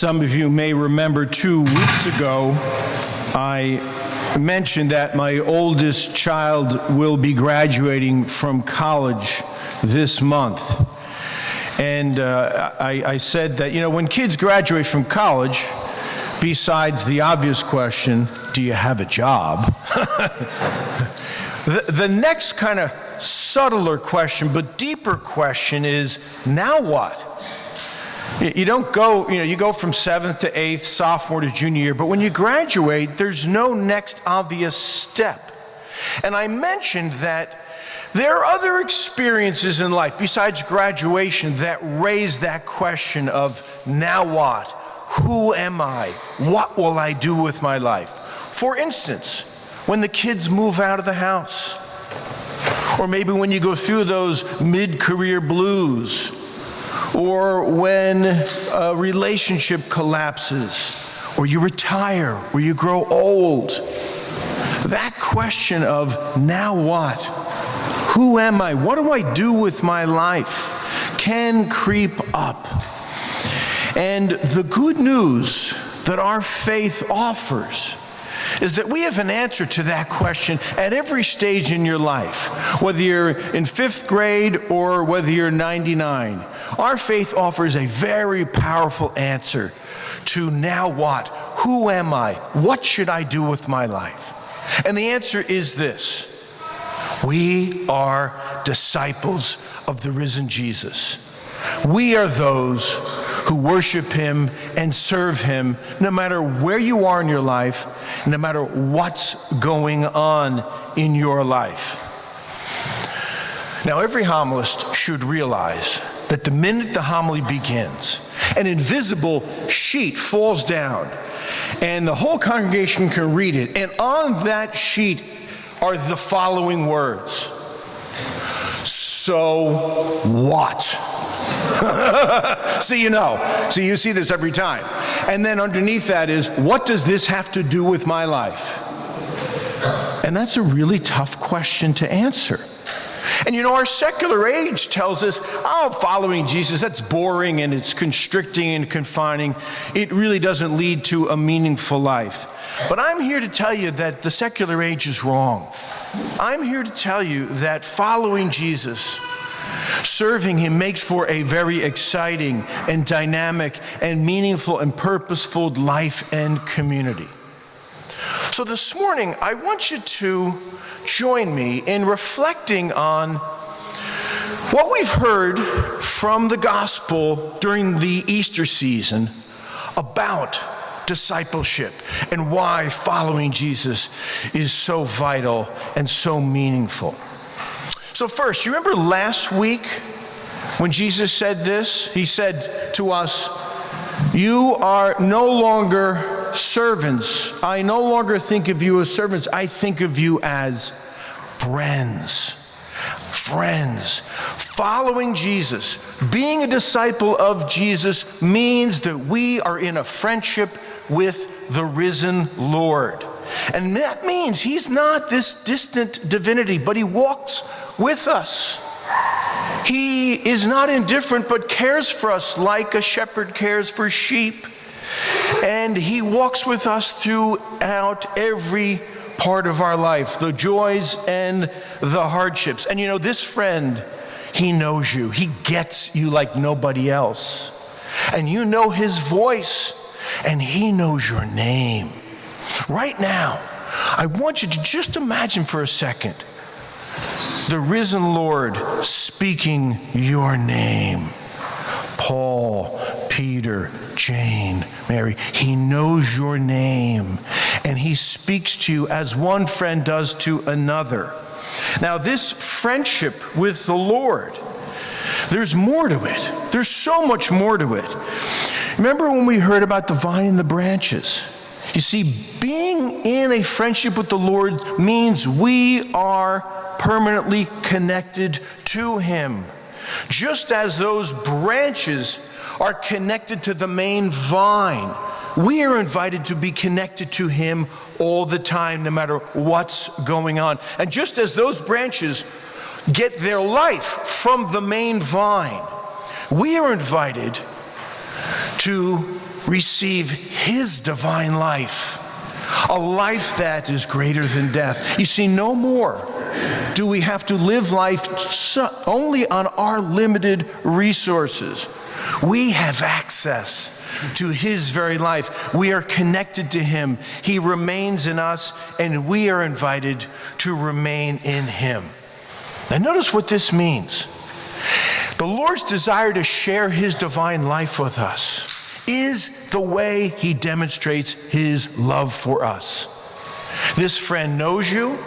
Some of you may remember 2 weeks ago, I mentioned that my oldest child will be graduating from college this month. And I said that, when kids graduate from college, besides the obvious question, do you have a job? The next kind of subtler question, but deeper question is, now what? You don't go, you go from 7th to 8th, sophomore to junior year, but when you graduate, there's no next obvious step. And I mentioned that there are other experiences in life besides graduation that raise that question of, now what? Who am I? What will I do with my life? For instance, when the kids move out of the house, or maybe when you go through those mid-career blues, or when a relationship collapses, or you retire, or you grow old. That question of, now what? Who am I? What do I do with my life? Can creep up. And the good news that our faith offers is that we have an answer to that question at every stage in your life, whether you're in 5th grade or whether you're 99. Our faith offers a very powerful answer to now what? Who am I? What should I do with my life? And the answer is this: we are disciples of the risen Jesus. We are those who worship him and serve him no matter where you are in your life, no matter what's going on in your life. Now, every homilist should realize that the minute the homily begins, an invisible sheet falls down and the whole congregation can read it. And on that sheet are the following words: so what? So you see this every time. And then underneath that is, what does this have to do with my life? And that's a really tough question to answer. And our secular age tells us, following Jesus, that's boring and it's constricting and confining. It really doesn't lead to a meaningful life. But I'm here to tell you that the secular age is wrong. I'm here to tell you that following Jesus, serving him, makes for a very exciting and dynamic and meaningful and purposeful life and community. So this morning, I want you to join me in reflecting on what we've heard from the gospel during the Easter season about discipleship and why following Jesus is so vital and so meaningful. So first, you remember last week when Jesus said this? He said to us, you are no longer servants. I no longer think of you as servants. I think of you as friends. Friends. Following Jesus, being a disciple of Jesus, means that we are in a friendship with the risen Lord. And that means he's not this distant divinity, but he walks with us. He is not indifferent, but cares for us like a shepherd cares for sheep. And he walks with us throughout every part of our life, the joys and the hardships. And this friend, he knows you. He gets you like nobody else. And you know his voice, and he knows your name. Right now, I want you to just imagine for a second the risen Lord speaking your name. Paul, Peter, Jane, Mary. He knows your name, and he speaks to you as one friend does to another. Now, this friendship with the Lord, there's more to it. There's so much more to it. Remember when we heard about the vine and the branches? You see, being in a friendship with the Lord means we are permanently connected to him. Just as those branches are connected to the main vine, we are invited to be connected to him all the time, no matter what's going on. And just as those branches get their life from the main vine, we are invited to receive his divine life, a life that is greater than death. You see, no more do we have to live life only on our limited resources. We have access to his very life. We are connected to him. He remains in us, and we are invited to remain in him. Now notice what this means. The Lord's desire to share his divine life with us is the way he demonstrates his love for us. This friend knows you,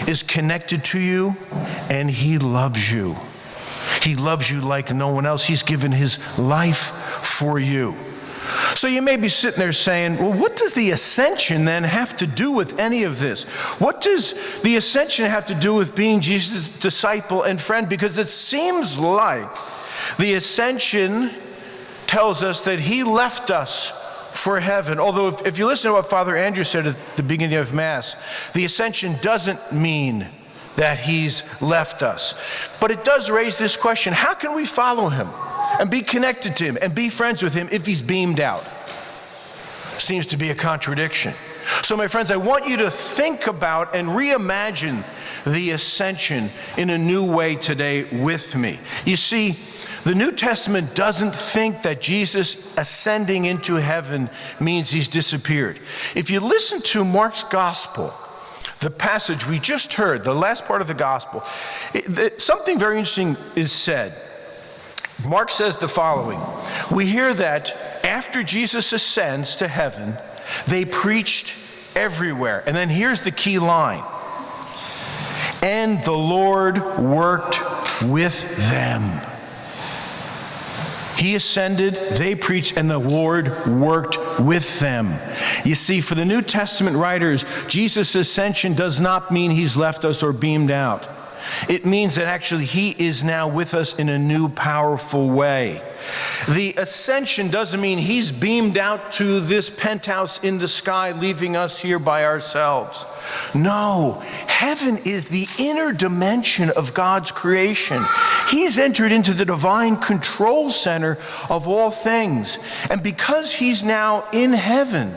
is connected to you, and he loves you. He loves you like no one else. He's given his life for you. So you may be sitting there saying, well, what does the ascension then have to do with any of this? What does the ascension have to do with being Jesus' disciple and friend? Because it seems like the ascension tells us that he left us for heaven. Although if you listen to what Father Andrew said at the beginning of Mass, the ascension doesn't mean that he's left us. But it does raise this question: how can we follow him and be connected to him and be friends with him if he's beamed out? Seems to be a contradiction. So my friends, I want you to think about and reimagine the ascension in a new way today with me. You see, the New Testament doesn't think that Jesus ascending into heaven means he's disappeared. If you listen to Mark's gospel, the passage we just heard, the last part of the gospel, something very interesting is said. Mark says the following: we hear that after Jesus ascends to heaven, they preached everywhere. And then here's the key line: and the Lord worked with them. He ascended, they preached, and the Lord worked with them. You see, for the New Testament writers, Jesus' ascension does not mean he's left us or beamed out. It means that actually he is now with us in a new, powerful way. The ascension doesn't mean he's beamed out to this penthouse in the sky, leaving us here by ourselves. No, heaven is the inner dimension of God's creation. He's entered into the divine control center of all things. And because he's now in heaven,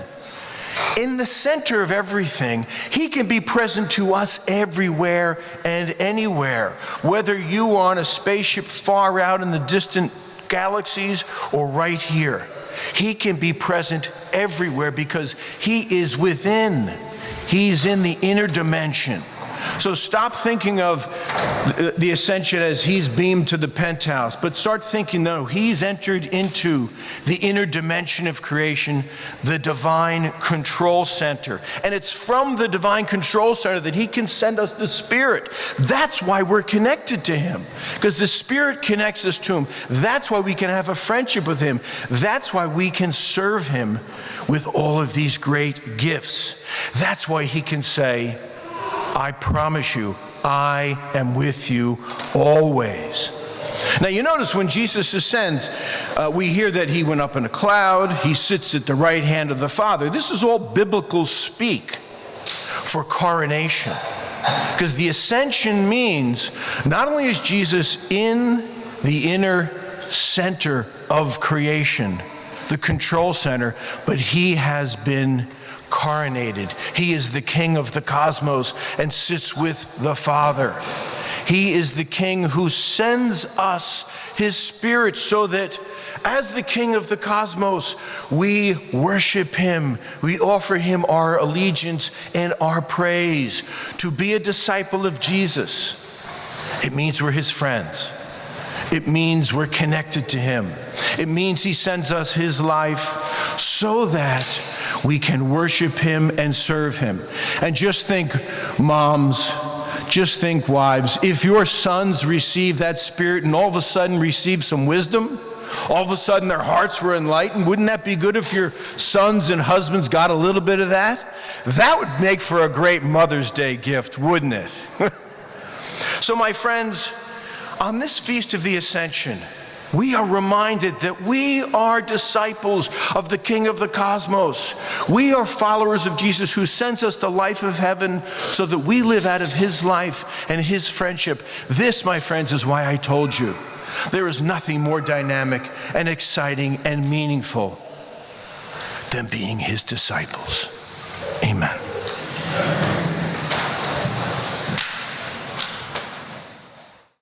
in the center of everything, he can be present to us everywhere and anywhere. Whether you are on a spaceship far out in the distant galaxies or right here, he can be present everywhere because he is within. He's in the inner dimension. So stop thinking of the ascension as he's beamed to the penthouse, but start thinking, no, he's entered into the inner dimension of creation, the divine control center. And it's from the divine control center that he can send us the Spirit. That's why we're connected to him, because the Spirit connects us to him. That's why we can have a friendship with him. That's why we can serve him with all of these great gifts. That's why he can say, I promise you, I am with you always. Now you notice when Jesus ascends, we hear that he went up in a cloud, he sits at the right hand of the Father. This is all biblical speak for coronation. Because the ascension means not only is Jesus in the inner center of creation, the control center, but he has been coronated. He is the King of the cosmos and sits with the Father. He is the King who sends us his Spirit so that as the King of the cosmos, we worship him. We offer him our allegiance and our praise. To be a disciple of Jesus, it means we're his friends. It means we're connected to him. It means he sends us his life so that we can worship him and serve him. And just think, moms, just think, wives, if your sons receive that Spirit and all of a sudden receive some wisdom, all of a sudden their hearts were enlightened, wouldn't that be good if your sons and husbands got a little bit of that? That would make for a great Mother's Day gift, wouldn't it? So my friends, on this Feast of the Ascension, we are reminded that we are disciples of the King of the cosmos. We are followers of Jesus who sends us the life of heaven so that we live out of his life and his friendship. This, my friends, is why I told you there is nothing more dynamic and exciting and meaningful than being his disciples. Amen.